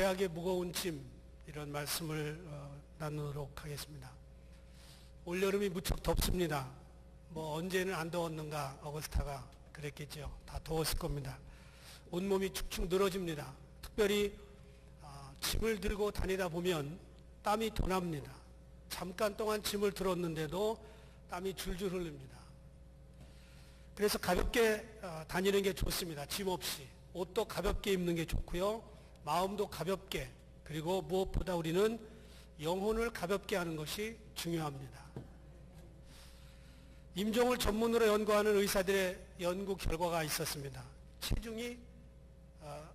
죄악의 무거운 짐, 이런 말씀을 나누도록 하겠습니다. 올여름이 무척 덥습니다. 언제는 안 더웠는가, 어거스타가 그랬겠죠. 다 더웠을 겁니다. 온몸이 축축 늘어집니다. 특별히 짐을 들고 다니다 보면 땀이 더 납니다. 잠깐 동안 짐을 들었는데도 땀이 줄줄 흐릅니다. 그래서 가볍게 다니는 게 좋습니다. 짐 없이. 옷도 가볍게 입는 게 좋고요. 마음도 가볍게, 그리고 무엇보다 우리는 영혼을 가볍게 하는 것이 중요합니다. 임종을 전문으로 연구하는 의사들의 연구 결과가 있었습니다. 체중이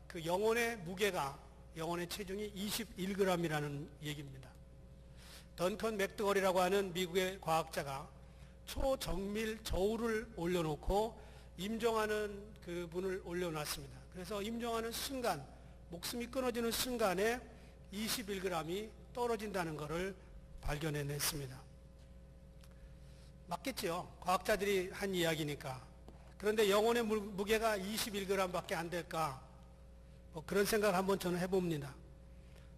그 영혼의 무게가, 영혼의 체중이 21g이라는 얘기입니다. 던컨 맥드걸이라고 하는 미국의 과학자가 초정밀 저울을 올려놓고 임종하는 그분을 올려놨습니다. 그래서 임종하는 순간, 목숨이 끊어지는 순간에 21g이 떨어진다는 것을 발견해냈습니다. 맞겠죠? 과학자들이 한 이야기니까. 그런데 영혼의 무게가 21g밖에 안 될까? 그런 생각을 한번 저는 해봅니다.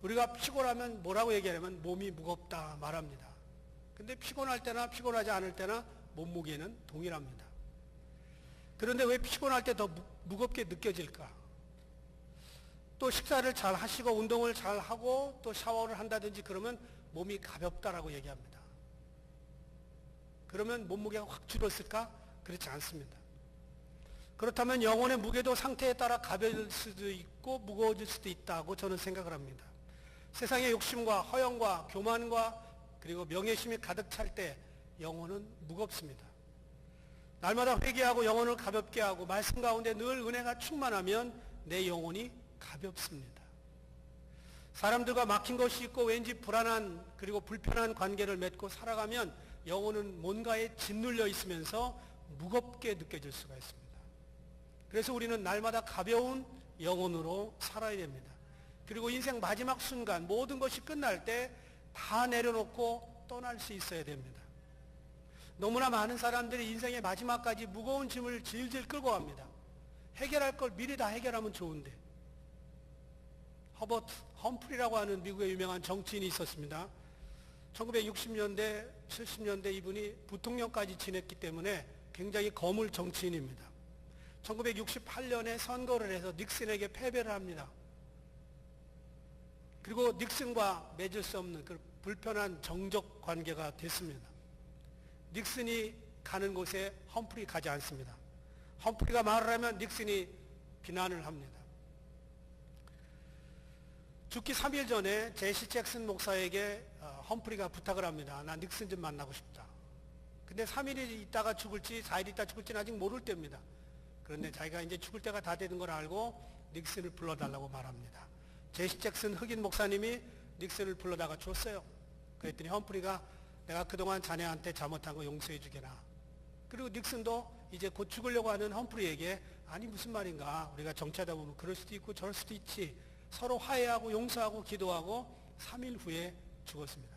우리가 피곤하면 뭐라고 얘기하냐면 몸이 무겁다 말합니다. 근데 피곤할 때나 피곤하지 않을 때나 몸무게는 동일합니다. 그런데 왜 피곤할 때 더 무겁게 느껴질까? 또 식사를 잘 하시고 운동을 잘 하고 또 샤워를 한다든지 그러면 몸이 가볍다라고 얘기합니다. 그러면 몸무게가 확 줄었을까? 그렇지 않습니다. 그렇다면 영혼의 무게도 상태에 따라 가벼울 수도 있고 무거워질 수도 있다고 저는 생각을 합니다. 세상의 욕심과 허영과 교만과 그리고 명예심이 가득 찰 때 영혼은 무겁습니다. 날마다 회개하고 영혼을 가볍게 하고 말씀 가운데 늘 은혜가 충만하면 내 영혼이 가볍습니다. 사람들과 막힌 것이 있고 왠지 불안한 그리고 불편한 관계를 맺고 살아가면 영혼은 뭔가에 짓눌려 있으면서 무겁게 느껴질 수가 있습니다. 그래서 우리는 날마다 가벼운 영혼으로 살아야 됩니다. 그리고 인생 마지막 순간 모든 것이 끝날 때 다 내려놓고 떠날 수 있어야 됩니다. 너무나 많은 사람들이 인생의 마지막까지 무거운 짐을 질질 끌고 갑니다. 해결할 걸 미리 다 해결하면 좋은데. 허버트 험프리라고 하는 미국의 유명한 정치인이 있었습니다. 1960년대, 70년대 이분이 부통령까지 지냈기 때문에 굉장히 거물 정치인입니다. 1968년에 선거를 해서 닉슨에게 패배를 합니다. 그리고 닉슨과 맺을 수 없는 그 불편한 정적 관계가 됐습니다. 닉슨이 가는 곳에 험프리 가지 않습니다. 험프리가 말을 하면 닉슨이 비난을 합니다. 죽기 3일 전에 제시 잭슨 목사에게 험프리가 부탁을 합니다. 나 닉슨 좀 만나고 싶다. 근데 3일 있다가 죽을지 4일 있다 죽을지는 아직 모를 때입니다. 그런데 자기가 이제 죽을 때가 다 되는 걸 알고 닉슨을 불러달라고 말합니다. 제시 잭슨 흑인 목사님이 닉슨을 불러다가 줬어요. 그랬더니 험프리가 내가 그동안 자네한테 잘못한 거 용서해 주게나. 그리고 닉슨도 이제 곧 죽으려고 하는 험프리에게 아니 무슨 말인가, 우리가 정치하다 보면 그럴 수도 있고 저럴 수도 있지, 서로 화해하고 용서하고 기도하고 3일 후에 죽었습니다.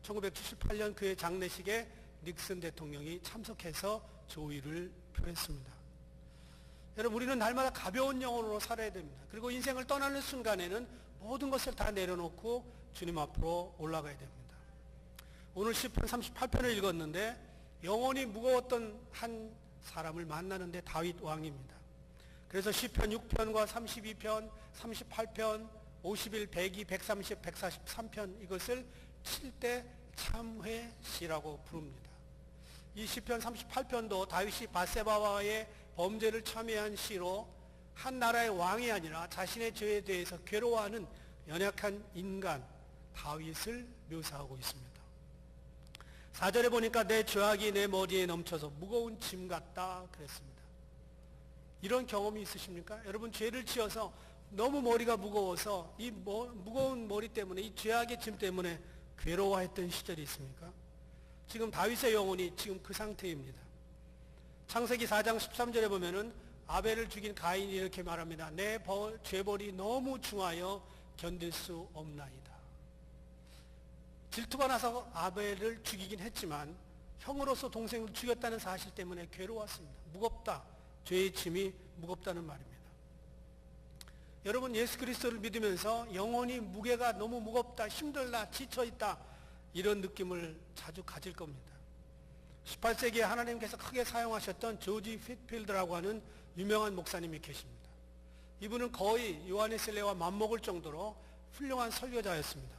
1978년 그의 장례식에 닉슨 대통령이 참석해서 조의를 표했습니다. 여러분, 우리는 날마다 가벼운 영혼으로 살아야 됩니다. 그리고 인생을 떠나는 순간에는 모든 것을 다 내려놓고 주님 앞으로 올라가야 됩니다. 오늘 시편 38편을 읽었는데 영혼이 무거웠던 한 사람을 만나는데 다윗 왕입니다. 그래서 시편 6편과 32편, 38편, 51, 102, 130, 143편 이것을 7대 참회시라고 부릅니다. 이 시편 38편도 다윗이 밧세바와의 범죄를 참회한 시로 한 나라의 왕이 아니라 자신의 죄에 대해서 괴로워하는 연약한 인간 다윗을 묘사하고 있습니다. 4절에 보니까 내 죄악이 내 머리에 넘쳐서 무거운 짐 같다 그랬습니다. 이런 경험이 있으십니까? 여러분, 죄를 지어서 너무 머리가 무거워서 이 무거운 머리 때문에, 이 죄악의 짐 때문에 괴로워했던 시절이 있습니까? 지금 다윗의 영혼이 지금 그 상태입니다. 창세기 4장 13절에 보면은 아벨을 죽인 가인이 이렇게 말합니다. 내 죄벌이 너무 중하여 견딜 수 없나이다. 질투가 나서 아벨을 죽이긴 했지만 형으로서 동생을 죽였다는 사실 때문에 괴로웠습니다. 무겁다. 죄의 짐이 무겁다는 말입니다. 여러분 예수 그리스도를 믿으면서 영혼이 무게가 너무 무겁다, 힘들다, 지쳐있다 이런 느낌을 자주 가질 겁니다. 18세기에 하나님께서 크게 사용하셨던 조지 휘트필드라고 하는 유명한 목사님이 계십니다. 이분은 거의 요하네슬레와 맞먹을 정도로 훌륭한 설교자였습니다.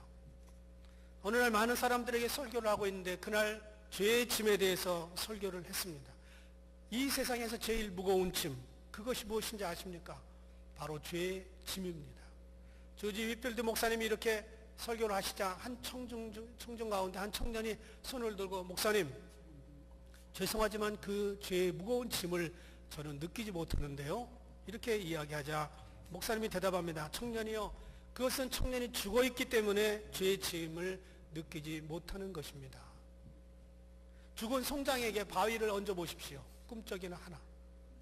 어느 날 많은 사람들에게 설교를 하고 있는데 그날 죄의 짐에 대해서 설교를 했습니다. 이 세상에서 제일 무거운 짐, 그것이 무엇인지 아십니까? 바로 죄의 짐입니다. 조지 휘필드 목사님이 이렇게 설교를 하시자 한 청중 가운데 한 청년이 손을 들고 목사님, 죄송하지만 그 죄의 무거운 짐을 저는 느끼지 못하는데요. 이렇게 이야기하자 목사님이 대답합니다. 청년이요, 그것은 청년이 죽어있기 때문에 죄의 짐을 느끼지 못하는 것입니다. 죽은 송장에게 바위를 얹어 보십시오. 꿈쩍이나 하나,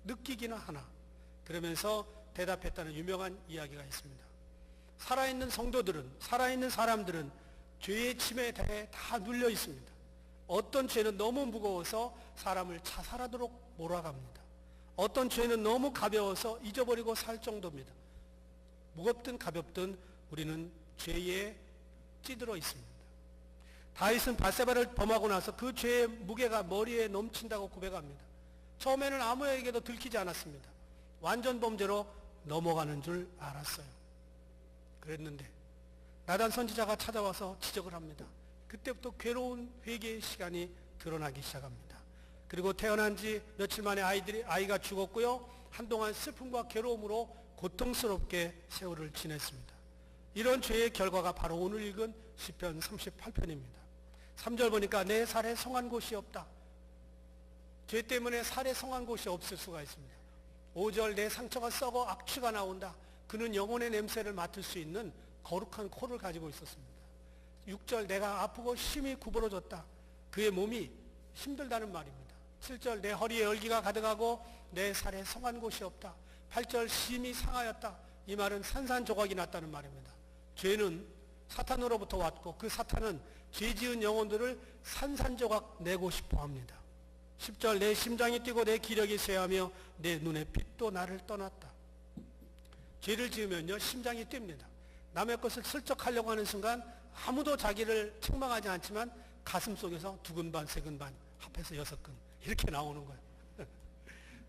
느끼기나 하나. 그러면서 대답했다는 유명한 이야기가 있습니다. 살아있는 성도들은, 살아있는 사람들은 죄의 짐에 대해 다 눌려 있습니다. 어떤 죄는 너무 무거워서 사람을 자살하도록 몰아갑니다. 어떤 죄는 너무 가벼워서 잊어버리고 살 정도입니다. 무겁든 가볍든 우리는 죄에 찌들어 있습니다. 다윗은 밧세바를 범하고 나서 그 죄의 무게가 머리에 넘친다고 고백합니다. 처음에는 아무에게도 들키지 않았습니다. 완전 범죄로 넘어가는 줄 알았어요. 그랬는데 나단 선지자가 찾아와서 지적을 합니다. 그때부터 괴로운 회개의 시간이 드러나기 시작합니다. 그리고 태어난 지 며칠 만에 아이가 죽었고요. 한동안 슬픔과 괴로움으로 고통스럽게 세월을 지냈습니다. 이런 죄의 결과가 바로 오늘 읽은 시편 38편입니다. 3절 보니까 내 살에 성한 곳이 없다. 죄 때문에 살에 성한 곳이 없을 수가 있습니다. 5절 내 상처가 썩어 악취가 나온다. 그는 영혼의 냄새를 맡을 수 있는 거룩한 코를 가지고 있었습니다. 6절 내가 아프고 심히 구부러졌다. 그의 몸이 힘들다는 말입니다. 7절 내 허리에 열기가 가득하고 내 살에 성한 곳이 없다. 8절 심히 상하였다. 이 말은 산산조각이 났다는 말입니다. 죄는 사탄으로부터 왔고 그 사탄은 죄 지은 영혼들을 산산조각 내고 싶어 합니다. 10절 내 심장이 뛰고 내 기력이 쇠하며 내 눈의 빛도 나를 떠났다. 죄를 지으면요 심장이 뜁니다. 남의 것을 슬쩍 하려고 하는 순간 아무도 자기를 책망하지 않지만 가슴 속에서 두근반 세근반 합해서 6근 이렇게 나오는 거예요.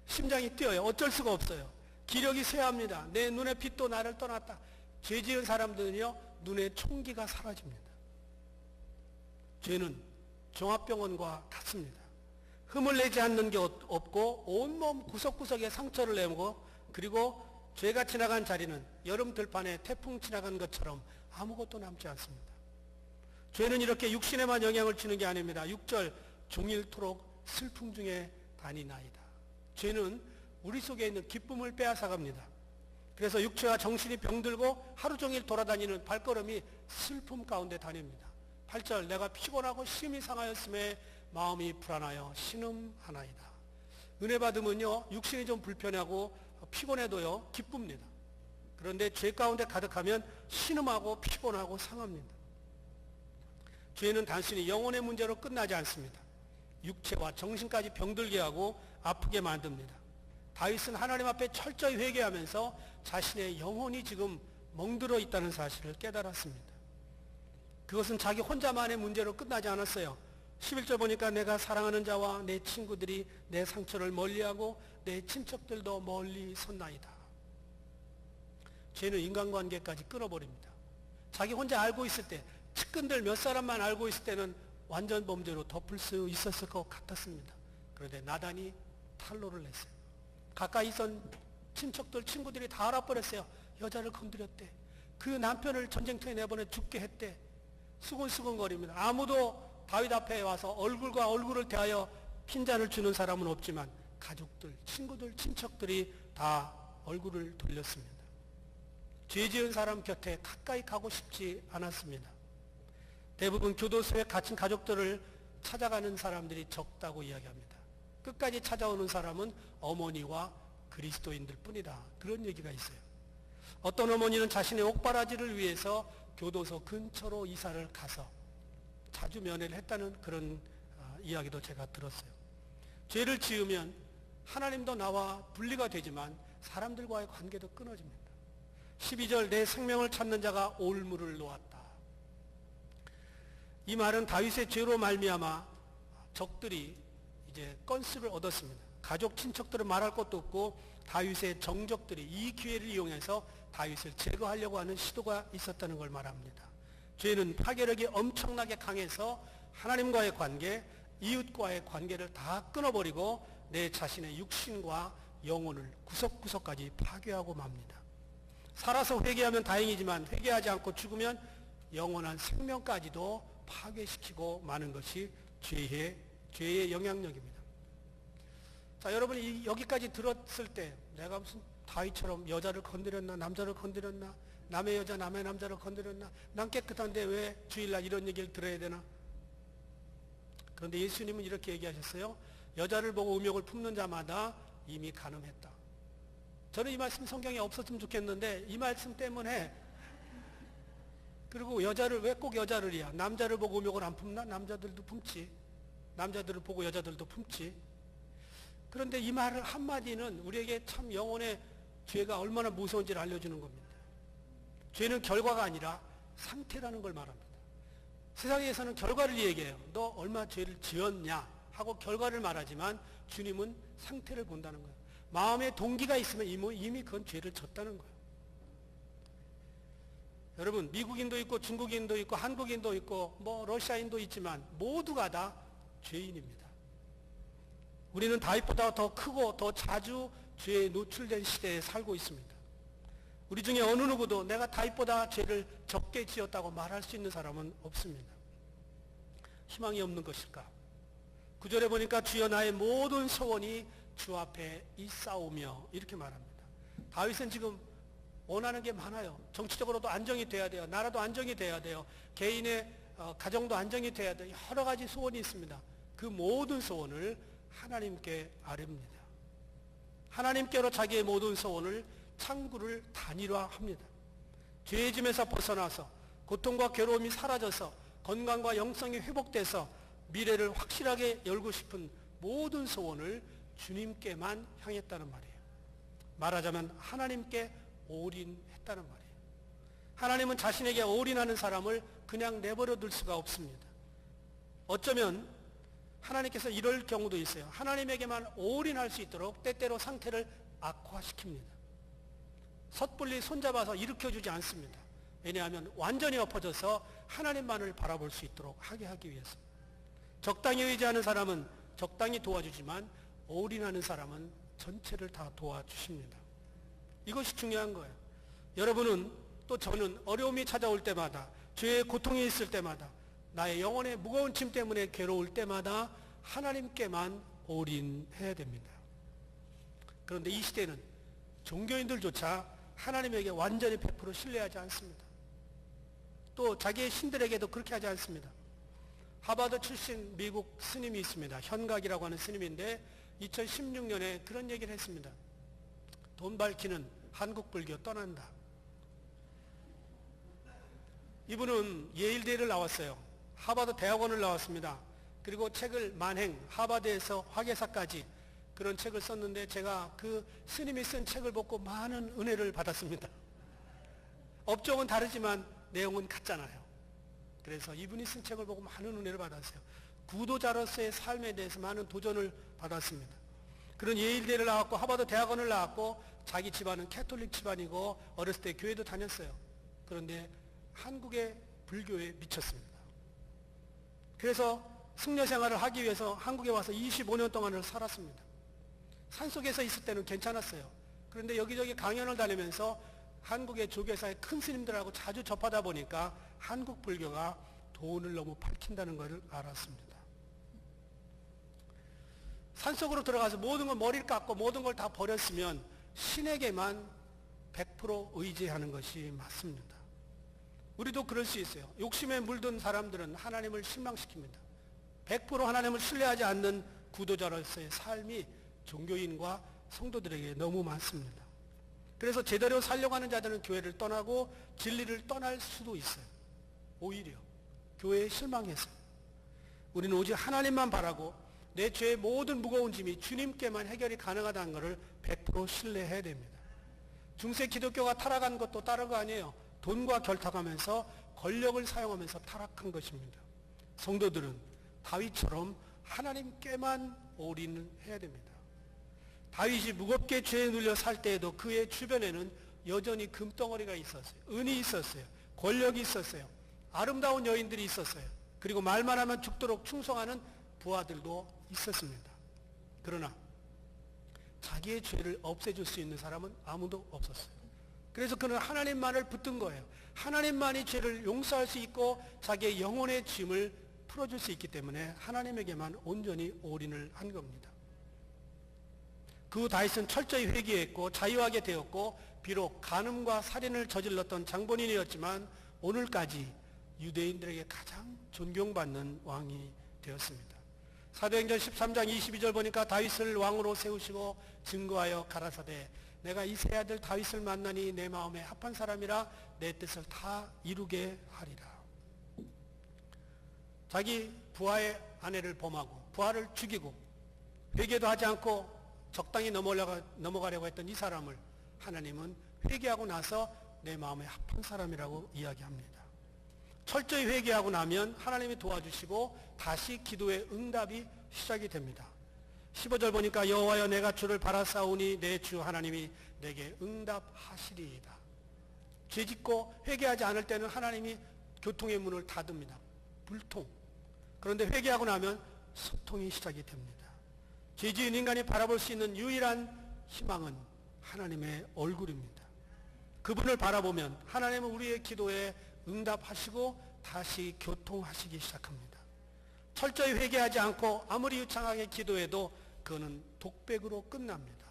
심장이 뛰어요. 어쩔 수가 없어요. 기력이 쇠합니다. 내 눈의 빛도 나를 떠났다. 죄 지은 사람들은요 눈의 총기가 사라집니다. 죄는 종합병원과 같습니다. 흠을 내지 않는 게 없고 온몸 구석구석에 상처를 내고 그리고 죄가 지나간 자리는 여름 들판에 태풍 지나간 것처럼 아무것도 남지 않습니다. 죄는 이렇게 육신에만 영향을 주는 게 아닙니다. 6절 종일토록 슬픔 중에 다니나이다. 죄는 우리 속에 있는 기쁨을 빼앗아갑니다. 그래서 육체와 정신이 병들고 하루 종일 돌아다니는 발걸음이 슬픔 가운데 다닙니다. 8절 내가 피곤하고 심히 상하였음에 마음이 불안하여 신음하나이다. 은혜 받으면요 육신이 좀 불편하고 피곤해도요 기쁩니다. 그런데 죄 가운데 가득하면 신음하고 피곤하고 상합니다. 죄는 단순히 영혼의 문제로 끝나지 않습니다. 육체와 정신까지 병들게 하고 아프게 만듭니다. 다윗은 하나님 앞에 철저히 회개하면서 자신의 영혼이 지금 멍들어 있다는 사실을 깨달았습니다. 그것은 자기 혼자만의 문제로 끝나지 않았어요. 11절 보니까 내가 사랑하는 자와 내 친구들이 내 상처를 멀리하고 내 친척들도 멀리 섰나이다. 죄는 인간관계까지 끊어버립니다. 자기 혼자 알고 있을 때 측근들 몇 사람만 알고 있을 때는 완전 범죄로 덮을 수 있었을 것 같았습니다. 그런데 나단이 탄로를 냈어요. 가까이 있던 친척들 친구들이 다 알아버렸어요. 여자를 건드렸대. 그 남편을 전쟁터에 내보내 죽게 했대. 수근수근거립니다. 아무도 다윗 앞에 와서 얼굴과 얼굴을 대하여 핀잔을 주는 사람은 없지만 가족들, 친구들, 친척들이 다 얼굴을 돌렸습니다. 죄 지은 사람 곁에 가까이 가고 싶지 않았습니다. 대부분 교도소에 갇힌 가족들을 찾아가는 사람들이 적다고 이야기합니다. 끝까지 찾아오는 사람은 어머니와 그리스도인들 뿐이다. 그런 얘기가 있어요. 어떤 어머니는 자신의 옥바라지를 위해서 교도소 근처로 이사를 가서 자주 면회를 했다는 그런 이야기도 제가 들었어요. 죄를 지으면 하나님도 나와 분리가 되지만 사람들과의 관계도 끊어집니다. 12절 내 생명을 찾는 자가 올무를 놓았다. 이 말은 다윗의 죄로 말미암아 적들이 이제 건수를 얻었습니다. 가족 친척들은 말할 것도 없고 다윗의 정적들이 이 기회를 이용해서 다윗을 제거하려고 하는 시도가 있었다는 걸 말합니다. 죄는 파괴력이 엄청나게 강해서 하나님과의 관계, 이웃과의 관계를 다 끊어버리고 내 자신의 육신과 영혼을 구석구석까지 파괴하고 맙니다. 살아서 회개하면 다행이지만 회개하지 않고 죽으면 영원한 생명까지도 파괴시키고 마는 것이 죄의 영향력입니다. 자, 여러분이 여기까지 들었을 때 내가 무슨 다윗처럼 여자를 건드렸나, 남자를 건드렸나, 남의 여자 남의 남자를 건드렸나, 난 깨끗한데 왜 주일날 이런 얘기를 들어야 되나? 그런데 예수님은 이렇게 얘기하셨어요. 여자를 보고 음욕을 품는 자마다 이미 간음했다. 저는 이 말씀 성경에 없었으면 좋겠는데 이 말씀 때문에, 그리고 여자를 왜 꼭 여자를이야? 남자를 보고 음욕을 안 품나? 남자들도 품지. 남자들을 보고 여자들도 품지. 그런데 이 말을 한마디는 우리에게 참 영혼의 죄가 얼마나 무서운지를 알려주는 겁니다. 죄는 결과가 아니라 상태라는 걸 말합니다. 세상에서는 결과를 얘기해요. 너 얼마 죄를 지었냐 하고 결과를 말하지만 주님은 상태를 본다는 거예요. 마음에 동기가 있으면 이미 그건 죄를 졌다는 거예요. 여러분, 미국인도 있고 중국인도 있고 한국인도 있고 뭐 러시아인도 있지만 모두가 다 죄인입니다. 우리는 다윗보다 더 크고 더 자주 죄에 노출된 시대에 살고 있습니다. 우리 중에 어느 누구도 내가 다윗보다 죄를 적게 지었다고 말할 수 있는 사람은 없습니다. 희망이 없는 것일까? 9절에 보니까 주여 나의 모든 소원이 주 앞에 있사오며 이렇게 말합니다. 다윗은 지금 원하는 게 많아요. 정치적으로도 안정이 돼야 돼요. 나라도 안정이 돼야 돼요. 개인의 가정도 안정이 돼야 돼요. 여러 가지 소원이 있습니다. 그 모든 소원을 하나님께 아뢰입니다. 하나님께로 자기의 모든 소원을 창구를 단일화합니다. 죄의 짐에서 벗어나서 고통과 괴로움이 사라져서 건강과 영성이 회복돼서 미래를 확실하게 열고 싶은 모든 소원을 주님께만 향했다는 말이에요. 말하자면 하나님께 올인했다는 말이에요. 하나님은 자신에게 올인하는 사람을 그냥 내버려 둘 수가 없습니다. 어쩌면 하나님께서 이럴 경우도 있어요. 하나님에게만 올인할 수 있도록 때때로 상태를 악화시킵니다. 섣불리 손잡아서 일으켜주지 않습니다. 왜냐하면 완전히 엎어져서 하나님만을 바라볼 수 있도록 하기 위해서. 적당히 의지하는 사람은 적당히 도와주지만 올인하는 사람은 전체를 다 도와주십니다. 이것이 중요한 거예요. 여러분은 또 저는 어려움이 찾아올 때마다, 죄의 고통이 있을 때마다, 나의 영혼의 무거운 짐 때문에 괴로울 때마다 하나님께만 올인해야 됩니다. 그런데 이 시대는 종교인들조차 하나님에게 완전히 100% 신뢰하지 않습니다. 또 자기의 신들에게도 그렇게 하지 않습니다. 하버드 출신 미국 스님이 있습니다. 현각이라고 하는 스님인데 2016년에 그런 얘기를 했습니다. 돈 밝히는 한국 불교 떠난다. 이분은 예일대를 나왔어요. 하버드 대학원을 나왔습니다. 그리고 책을 만행, 하버드에서 화계사까지 그런 책을 썼는데 제가 그 스님이 쓴 책을 보고 많은 은혜를 받았습니다. 업종은 다르지만 내용은 같잖아요. 그래서 이분이 쓴 책을 보고 많은 은혜를 받았어요. 구도자로서의 삶에 대해서 많은 도전을 받았습니다. 그런 예일대를 나왔고 하버드 대학원을 나왔고 자기 집안은 캐톨릭 집안이고 어렸을 때 교회도 다녔어요. 그런데 한국의 불교에 미쳤습니다. 그래서 승려 생활을 하기 위해서 한국에 와서 25년 동안을 살았습니다. 산속에서 있을 때는 괜찮았어요. 그런데 여기저기 강연을 다니면서 한국의 조계사의 큰 스님들하고 자주 접하다 보니까 한국 불교가 돈을 너무 밝힌다는 것을 알았습니다. 산속으로 들어가서 모든 걸 머리를 깎고 모든 걸 다 버렸으면 신에게만 100% 의지하는 것이 맞습니다. 우리도 그럴 수 있어요. 욕심에 물든 사람들은 하나님을 실망시킵니다. 100% 하나님을 신뢰하지 않는 구도자로서의 삶이 종교인과 성도들에게 너무 많습니다. 그래서 제대로 살려고 하는 자들은 교회를 떠나고 진리를 떠날 수도 있어요. 오히려 교회에 실망해서. 우리는 오직 하나님만 바라고 내 죄의 모든 무거운 짐이 주님께만 해결이 가능하다는 것을 100% 신뢰해야 됩니다. 중세 기독교가 타락한 것도 다른 거 아니에요. 돈과 결탁하면서 권력을 사용하면서 타락한 것입니다. 성도들은 다윗처럼 하나님께만 올인해야 됩니다. 다윗이 무겁게 죄에 눌려 살 때에도 그의 주변에는 여전히 금덩어리가 있었어요. 은이 있었어요. 권력이 있었어요. 아름다운 여인들이 있었어요. 그리고 말만 하면 죽도록 충성하는 부하들도 있었습니다. 그러나 자기의 죄를 없애줄 수 있는 사람은 아무도 없었어요. 그래서 그는 하나님만을 붙든 거예요. 하나님만이 죄를 용서할 수 있고 자기의 영혼의 짐을 풀어줄 수 있기 때문에 하나님에게만 온전히 올인을 한 겁니다. 그 후 다윗은 철저히 회개했고 자유하게 되었고 비록 간음과 살인을 저질렀던 장본인이었지만 오늘까지 유대인들에게 가장 존경받는 왕이 되었습니다. 사도행전 13장 22절 보니까 다윗을 왕으로 세우시고 증거하여 가라사대 내가 이 세 아들 다윗을 만나니 내 마음에 합한 사람이라 내 뜻을 다 이루게 하리라. 자기 부하의 아내를 범하고 부하를 죽이고 회개도 하지 않고 적당히 넘어가려고 했던 이 사람을 하나님은 회개하고 나서 내 마음에 합한 사람이라고 이야기합니다. 철저히 회개하고 나면 하나님이 도와주시고 다시 기도의 응답이 시작이 됩니다. 15절 보니까 여호와여 내가 주를 바라사오니 내 주 하나님이 내게 응답하시리이다. 죄짓고 회개하지 않을 때는 하나님이 교통의 문을 닫습니다. 불통. 그런데 회개하고 나면 소통이 시작이 됩니다. 죄지은 인간이 바라볼 수 있는 유일한 희망은 하나님의 얼굴입니다. 그분을 바라보면 하나님은 우리의 기도에 응답하시고 다시 교통하시기 시작합니다. 철저히 회개하지 않고 아무리 유창하게 기도해도 그거는 독백으로 끝납니다.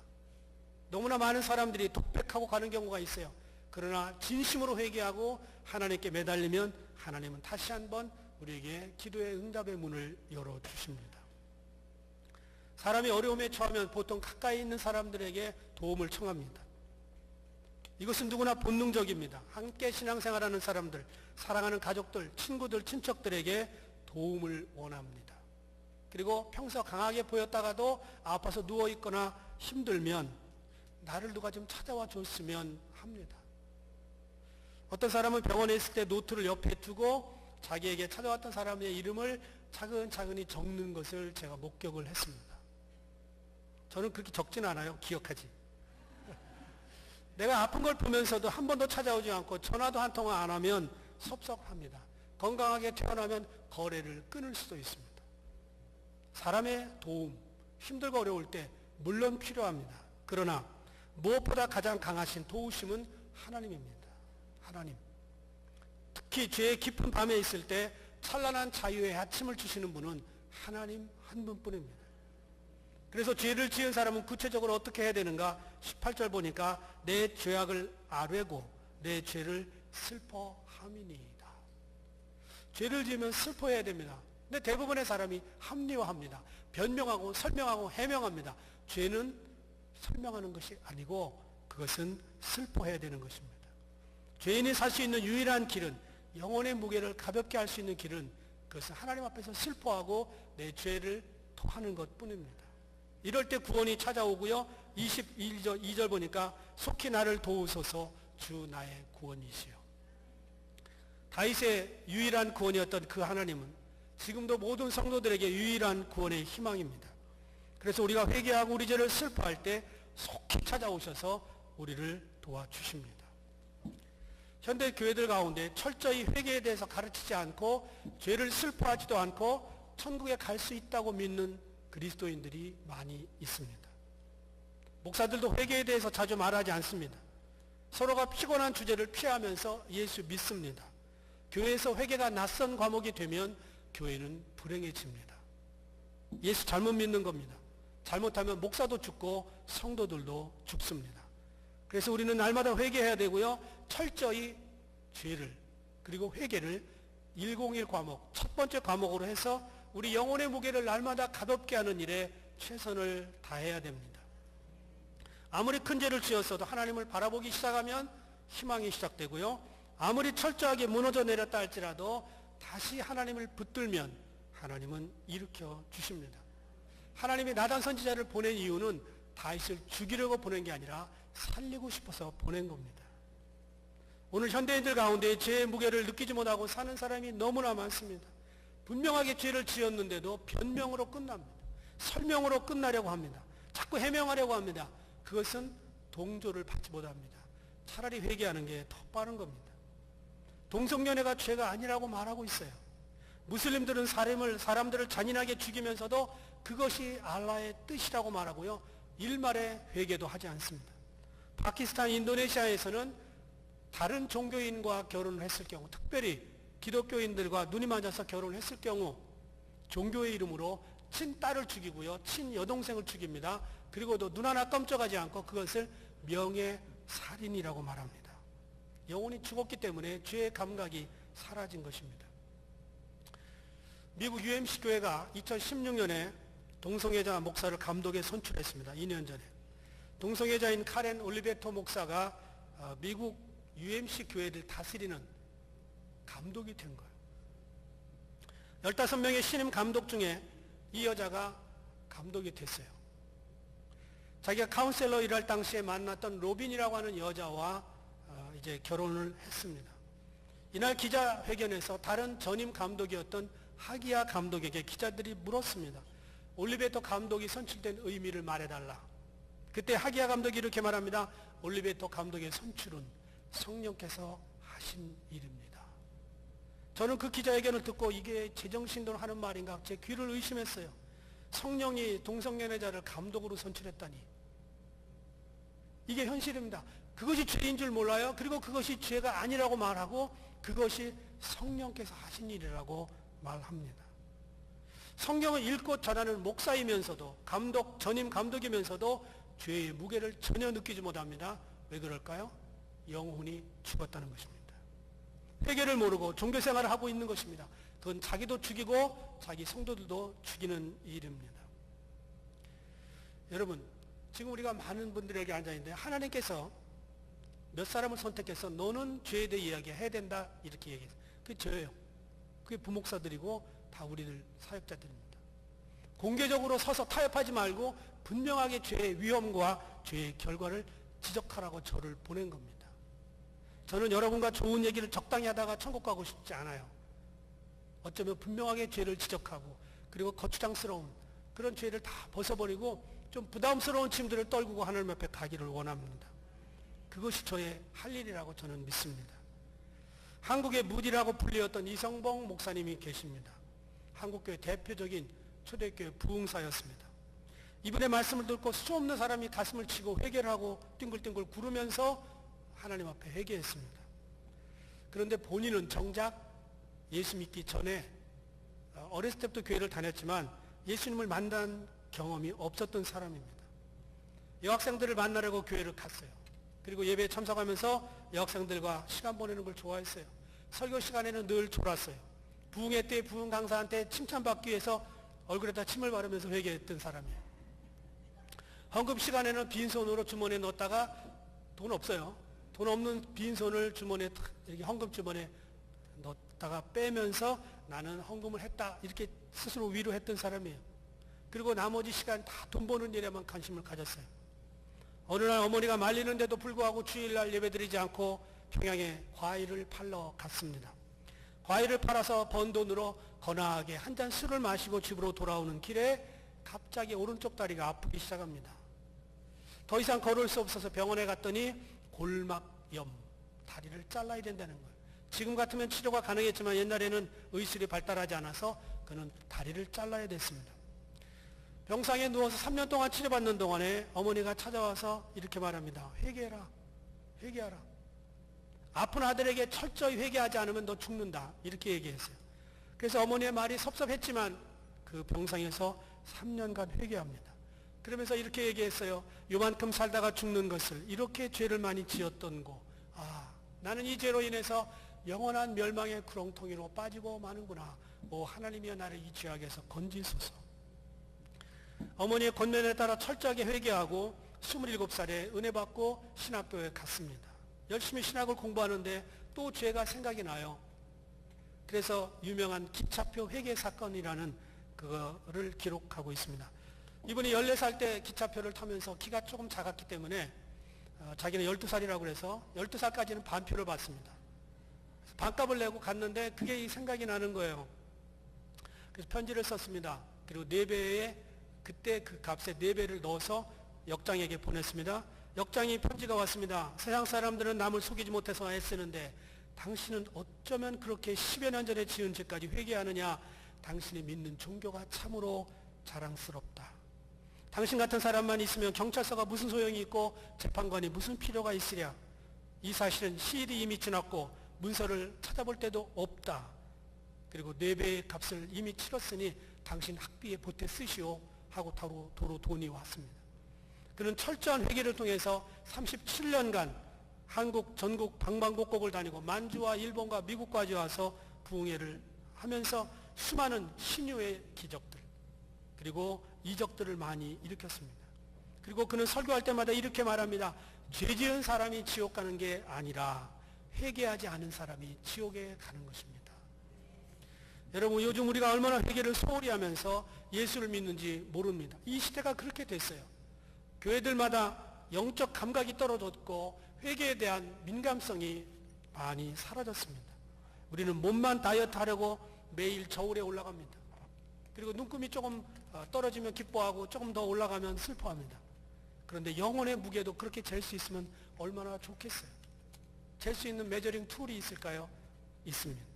너무나 많은 사람들이 독백하고 가는 경우가 있어요. 그러나 진심으로 회개하고 하나님께 매달리면 하나님은 다시 한번 우리에게 기도의 응답의 문을 열어주십니다. 사람이 어려움에 처하면 보통 가까이 있는 사람들에게 도움을 청합니다. 이것은 누구나 본능적입니다. 함께 신앙생활하는 사람들, 사랑하는 가족들, 친구들, 친척들에게 도움을 원합니다. 그리고 평소 강하게 보였다가도 아파서 누워있거나 힘들면 나를 누가 좀 찾아와 줬으면 합니다. 어떤 사람은 병원에 있을 때 노트를 옆에 두고 자기에게 찾아왔던 사람의 이름을 차근차근히 적는 것을 제가 목격을 했습니다. 저는 그렇게 적진 않아요. 기억하지. 내가 아픈 걸 보면서도 한 번도 찾아오지 않고 전화도 한 통화 안 하면 섭섭합니다. 건강하게 태어나면 거래를 끊을 수도 있습니다. 사람의 도움, 힘들고 어려울 때 물론 필요합니다. 그러나 무엇보다 가장 강하신 도우심은 하나님입니다. 하나님. 특히 죄의 깊은 밤에 있을 때 찬란한 자유의 아침을 주시는 분은 하나님 한 분뿐입니다. 그래서 죄를 지은 사람은 구체적으로 어떻게 해야 되는가? 18절 보니까 내 죄악을 아뢰고 내 죄를 슬퍼함이니이다. 죄를 지으면 슬퍼해야 됩니다. 근데 대부분의 사람이 합리화합니다. 변명하고 설명하고 해명합니다. 죄는 설명하는 것이 아니고 그것은 슬퍼해야 되는 것입니다. 죄인이 살 수 있는 유일한 길은 영혼의 무게를 가볍게 할 수 있는 길은 그것은 하나님 앞에서 슬퍼하고 내 죄를 토하는 것뿐입니다. 이럴 때 구원이 찾아오고요. 22절 보니까 속히 나를 도우소서 주 나의 구원이시여. 다윗의 유일한 구원이었던 그 하나님은 지금도 모든 성도들에게 유일한 구원의 희망입니다. 그래서 우리가 회개하고 우리 죄를 슬퍼할 때 속히 찾아오셔서 우리를 도와주십니다. 현대 교회들 가운데 철저히 회개에 대해서 가르치지 않고 죄를 슬퍼하지도 않고 천국에 갈 수 있다고 믿는 그리스도인들이 많이 있습니다. 목사들도 회개에 대해서 자주 말하지 않습니다. 서로가 피곤한 주제를 피하면서 예수 믿습니다. 교회에서 회개가 낯선 과목이 되면 교회는 불행해집니다. 예수 잘못 믿는 겁니다. 잘못하면 목사도 죽고 성도들도 죽습니다. 그래서 우리는 날마다 회개해야 되고요. 철저히 죄를 그리고 회개를 101 과목, 첫 번째 과목으로 해서 우리 영혼의 무게를 날마다 가볍게 하는 일에 최선을 다해야 됩니다. 아무리 큰 죄를 지었어도 하나님을 바라보기 시작하면 희망이 시작되고요. 아무리 철저하게 무너져 내렸다 할지라도 다시 하나님을 붙들면 하나님은 일으켜 주십니다. 하나님이 나단 선지자를 보낸 이유는 다윗을 죽이려고 보낸 게 아니라 살리고 싶어서 보낸 겁니다. 오늘 현대인들 가운데 죄의 무게를 느끼지 못하고 사는 사람이 너무나 많습니다. 분명하게 죄를 지었는데도 변명으로 끝납니다. 설명으로 끝나려고 합니다. 자꾸 해명하려고 합니다. 그것은 동조를 받지 못합니다. 차라리 회개하는 게 더 빠른 겁니다. 동성연애가 죄가 아니라고 말하고 있어요. 무슬림들은 사람들을 잔인하게 죽이면서도 그것이 알라의 뜻이라고 말하고요. 일말의 회개도 하지 않습니다. 파키스탄, 인도네시아에서는 다른 종교인과 결혼을 했을 경우, 특별히 기독교인들과 눈이 맞아서 결혼을 했을 경우 종교의 이름으로 친딸을 죽이고요. 친여동생을 죽입니다. 그리고도 눈 하나 깜짝하지 않고 그것을 명예살인이라고 말합니다. 영혼이 죽었기 때문에 죄의 감각이 사라진 것입니다. 미국 UMC 교회가 2016년에 동성애자 목사를 감독에 선출했습니다. 2년 전에. 동성애자인 카렌 올리베토 목사가 미국 UMC 교회를 다스리는 감독이 된 거예요. 15명의 신임 감독 중에 이 여자가 감독이 됐어요. 자기가 카운셀러 일할 당시에 만났던 로빈이라고 하는 여자와 이제 결혼을 했습니다. 이날 기자회견에서 다른 전임 감독이었던 하기야 감독에게 기자들이 물었습니다. 올리베토 감독이 선출된 의미를 말해달라. 그때 하기야 감독이 이렇게 말합니다. 올리베토 감독의 선출은 성령께서 하신 일입니다. 저는 그 기자회견을 듣고 이게 제정신으로 하는 말인가 제 귀를 의심했어요. 성령이 동성연애자를 감독으로 선출했다니. 이게 현실입니다. 그것이 죄인 줄 몰라요. 그리고 그것이 죄가 아니라고 말하고 그것이 성령께서 하신 일이라고 말합니다. 성경을 읽고 전하는 목사이면서도 전임 감독이면서도 죄의 무게를 전혀 느끼지 못합니다. 왜 그럴까요? 영혼이 죽었다는 것입니다. 회개를 모르고 종교생활을 하고 있는 것입니다. 그건 자기도 죽이고 자기 성도들도 죽이는 일입니다. 여러분, 지금 우리가 많은 분들에게 앉아있는데 하나님께서 몇 사람을 선택해서 너는 죄에 대해 이야기해야 된다 이렇게 얘기해요. 그게 저예요. 그게 부목사들이고 다 우리들 사역자들입니다. 공개적으로 서서 타협하지 말고 분명하게 죄의 위험과 죄의 결과를 지적하라고 저를 보낸 겁니다. 저는 여러분과 좋은 얘기를 적당히 하다가 천국 가고 싶지 않아요. 어쩌면 분명하게 죄를 지적하고 그리고 거추장스러운 그런 죄를 다 벗어버리고 좀 부담스러운 짐들을 떨구고 하나님 앞에 가기를 원합니다. 그것이 저의 할 일이라고 저는 믿습니다. 한국의 무디라고 불리었던 이성봉 목사님이 계십니다. 한국교회 대표적인 초대교회 부흥사였습니다. 이분의 말씀을 듣고 수없는 사람이 가슴을 치고 회개를 하고 띵글띵글 구르면서 하나님 앞에 회개했습니다. 그런데 본인은 정작 예수 믿기 전에 어렸을 때부터 교회를 다녔지만 예수님을 만난 경험이 없었던 사람입니다. 여학생들을 만나려고 교회를 갔어요. 그리고 예배에 참석하면서 여학생들과 시간 보내는 걸 좋아했어요. 설교 시간에는 늘 졸았어요. 부흥회 때 부흥 강사한테 칭찬받기 위해서 얼굴에다 침을 바르면서 회개했던 사람이에요. 헌금 시간에는 빈손으로 주머니에 넣었다가 돈 없어요. 돈 없는 빈손을 주머니에 이렇게 헌금 주머니에 넣었다가 빼면서 나는 헌금을 했다 이렇게 스스로 위로했던 사람이에요. 그리고 나머지 시간 다 돈 버는 일에만 관심을 가졌어요. 어느 날 어머니가 말리는데도 불구하고 주일날 예배드리지 않고 평양에 과일을 팔러 갔습니다. 과일을 팔아서 번 돈으로 거나하게 한 잔 술을 마시고 집으로 돌아오는 길에 갑자기 오른쪽 다리가 아프기 시작합니다. 더 이상 걸을 수 없어서 병원에 갔더니 골막염, 다리를 잘라야 된다는 거예요. 지금 같으면 치료가 가능했지만 옛날에는 의술이 발달하지 않아서 그는 다리를 잘라야 됐습니다. 병상에 누워서 3년 동안 치료받는 동안에 어머니가 찾아와서 이렇게 말합니다. 회개해라. 회개하라. 아픈 아들에게 철저히 회개하지 않으면 너 죽는다. 이렇게 얘기했어요. 그래서 어머니의 말이 섭섭했지만 그 병상에서 3년간 회개합니다. 그러면서 이렇게 얘기했어요. 요만큼 살다가 죽는 것을 이렇게 죄를 많이 지었던 거. 나는 이 죄로 인해서 영원한 멸망의 구렁텅이로 빠지고 마는구나. 오 하나님이여 나를 이 죄악에서 건지소서. 어머니의 권면에 따라 철저하게 회개하고 27살에 은혜 받고 신학교에 갔습니다. 열심히 신학을 공부하는데 또 죄가 생각이 나요. 그래서 유명한 기차표 회개 사건이라는 그거를 기록하고 있습니다. 이분이 14살 때 기차표를 타면서 키가 조금 작았기 때문에 자기는 12살이라고 그래서 12살까지는 반표를 받습니다. 그래서 반값을 내고 갔는데 그게 생각이 나는 거예요. 그래서 편지를 썼습니다. 그리고 4배에 그때 그 값에 4배를 넣어서 역장에게 보냈습니다. 역장이 편지가 왔습니다. 세상 사람들은 남을 속이지 못해서 애쓰는데 당신은 어쩌면 그렇게 10여 년 전에 지은 죄까지 회개하느냐. 당신이 믿는 종교가 참으로 자랑스럽다. 당신 같은 사람만 있으면 경찰서가 무슨 소용이 있고 재판관이 무슨 필요가 있으랴. 이 사실은 시일이 이미 지났고 문서를 찾아볼 때도 없다. 그리고 4배의 값을 이미 치렀으니 당신 학비에 보태 쓰시오 하고 도로 돈이 왔습니다. 그는 철저한 회개를 통해서 37년간 한국 전국 방방곡곡을 다니고 만주와 일본과 미국까지 와서 부흥회를 하면서 수많은 신유의 기적들 그리고 이적들을 많이 일으켰습니다. 그리고 그는 설교할 때마다 이렇게 말합니다. 죄 지은 사람이 지옥 가는 게 아니라 회개하지 않은 사람이 지옥에 가는 것입니다. 여러분, 요즘 우리가 얼마나 회개를 소홀히 하면서 예수를 믿는지 모릅니다. 이 시대가 그렇게 됐어요. 교회들마다 영적 감각이 떨어졌고 회개에 대한 민감성이 많이 사라졌습니다. 우리는 몸만 다이어트 하려고 매일 저울에 올라갑니다. 그리고 눈금이 조금 떨어지면 기뻐하고 조금 더 올라가면 슬퍼합니다. 그런데 영혼의 무게도 그렇게 잴 수 있으면 얼마나 좋겠어요. 잴 수 있는 메저링 툴이 있을까요? 있습니다.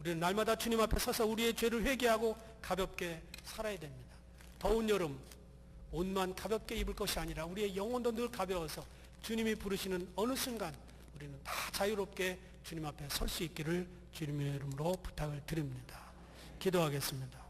우리는 날마다 주님 앞에 서서 우리의 죄를 회개하고 가볍게 살아야 됩니다. 더운 여름 옷만 가볍게 입을 것이 아니라 우리의 영혼도 늘 가벼워서 주님이 부르시는 어느 순간 우리는 다 자유롭게 주님 앞에 설 수 있기를 주님의 이름으로 부탁을 드립니다. 기도하겠습니다.